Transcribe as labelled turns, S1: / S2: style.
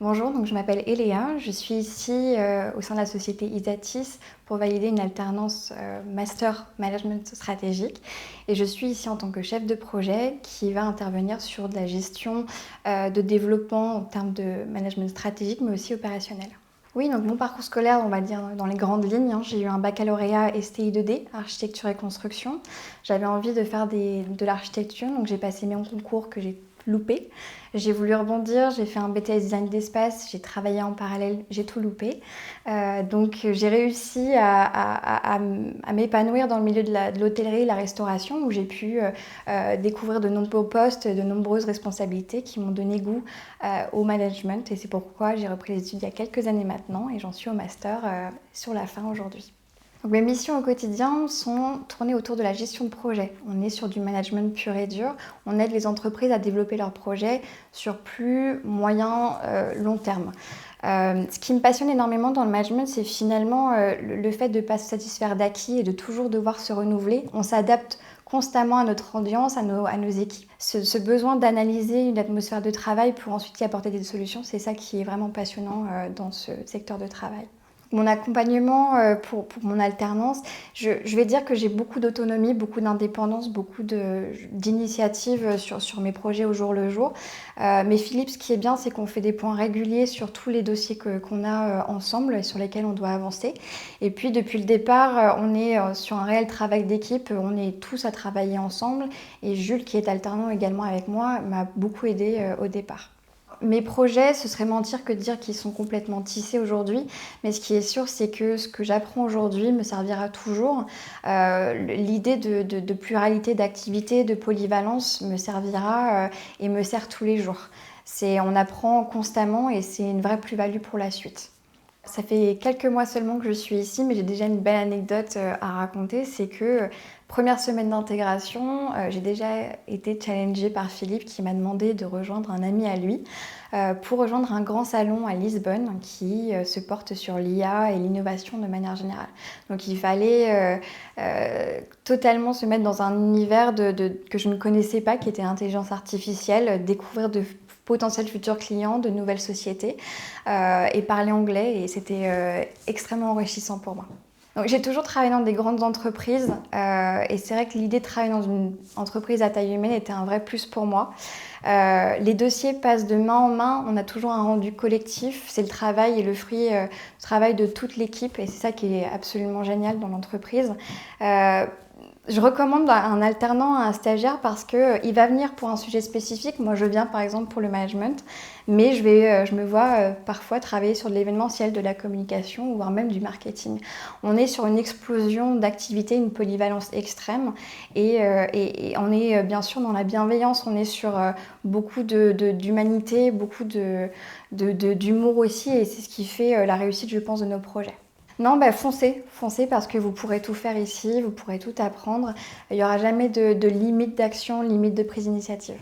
S1: Bonjour, donc je m'appelle Eléa, je suis ici au sein de la société Isatis pour valider une alternance Master Management Stratégique et je suis ici en tant que chef de projet qui va intervenir sur de la gestion de développement en termes de management stratégique mais aussi opérationnel. Oui, donc mon parcours scolaire, on va dire dans les grandes lignes, j'ai eu un baccalauréat STI 2D, architecture et construction. J'avais envie de faire de l'architecture, donc j'ai passé mes concours que j'ai loupé. J'ai voulu rebondir, j'ai fait un BTS design d'espace, j'ai travaillé en parallèle, j'ai tout loupé. Donc j'ai réussi à m'épanouir dans le milieu de l'hôtellerie et la restauration où j'ai pu découvrir de nombreux postes, de nombreuses responsabilités qui m'ont donné goût au management et c'est pourquoi j'ai repris les études il y a quelques années maintenant et j'en suis au master sur la fin aujourd'hui. Donc mes missions au quotidien sont tournées autour de la gestion de projet. On est sur du management pur et dur. On aide les entreprises à développer leurs projets sur plus moyen, long terme. Ce qui me passionne énormément dans le management, c'est finalement le fait de ne pas se satisfaire d'acquis et de toujours devoir se renouveler. On s'adapte constamment à notre audience, à nos équipes. Ce besoin d'analyser une atmosphère de travail pour ensuite y apporter des solutions, c'est ça qui est vraiment passionnant dans ce secteur de travail. Mon accompagnement pour mon alternance, je vais dire que j'ai beaucoup d'autonomie, beaucoup d'indépendance, beaucoup d'initiatives sur mes projets au jour le jour. Mais Philippe, ce qui est bien, c'est qu'on fait des points réguliers sur tous les dossiers qu'on a ensemble et sur lesquels on doit avancer. Et puis depuis le départ, on est sur un réel travail d'équipe, on est tous à travailler ensemble. Et Jules, qui est alternant également avec moi, m'a beaucoup aidé au départ. Mes projets, ce serait mentir que de dire qu'ils sont complètement tissés aujourd'hui, mais ce qui est sûr, c'est que ce que j'apprends aujourd'hui me servira toujours. L'idée de pluralité d'activités, de polyvalence me servira et me sert tous les jours. On apprend constamment et c'est une vraie plus-value pour la suite. Ça fait quelques mois seulement que je suis ici, mais j'ai déjà une belle anecdote à raconter. C'est que première semaine d'intégration, j'ai déjà été challengée par Philippe qui m'a demandé de rejoindre un ami à lui pour rejoindre un grand salon à Lisbonne qui se porte sur l'IA et l'innovation de manière générale. Donc il fallait totalement se mettre dans un univers que je ne connaissais pas, qui était l'intelligence artificielle, découvrir de potentiels futurs clients, de nouvelles sociétés et parler anglais et c'était extrêmement enrichissant pour moi. Donc, j'ai toujours travaillé dans des grandes entreprises et c'est vrai que l'idée de travailler dans une entreprise à taille humaine était un vrai plus pour moi. Les dossiers passent de main en main, on a toujours un rendu collectif, c'est le travail et le fruit du travail de toute l'équipe et c'est ça qui est absolument génial dans l'entreprise. Je recommande un alternant à un stagiaire parce qu'il va venir pour un sujet spécifique. Moi, je viens par exemple pour le management, mais je me vois parfois travailler sur de l'événementiel, de la communication, voire même du marketing. On est sur une explosion d'activités, une polyvalence extrême et on est bien sûr dans la bienveillance, on est sur beaucoup d'humanité, beaucoup d'humour aussi et c'est ce qui fait la réussite, je pense, de nos projets. Non, foncez parce que vous pourrez tout faire ici, vous pourrez tout apprendre. Il n'y aura jamais de limite d'action, limite de prise d'initiative.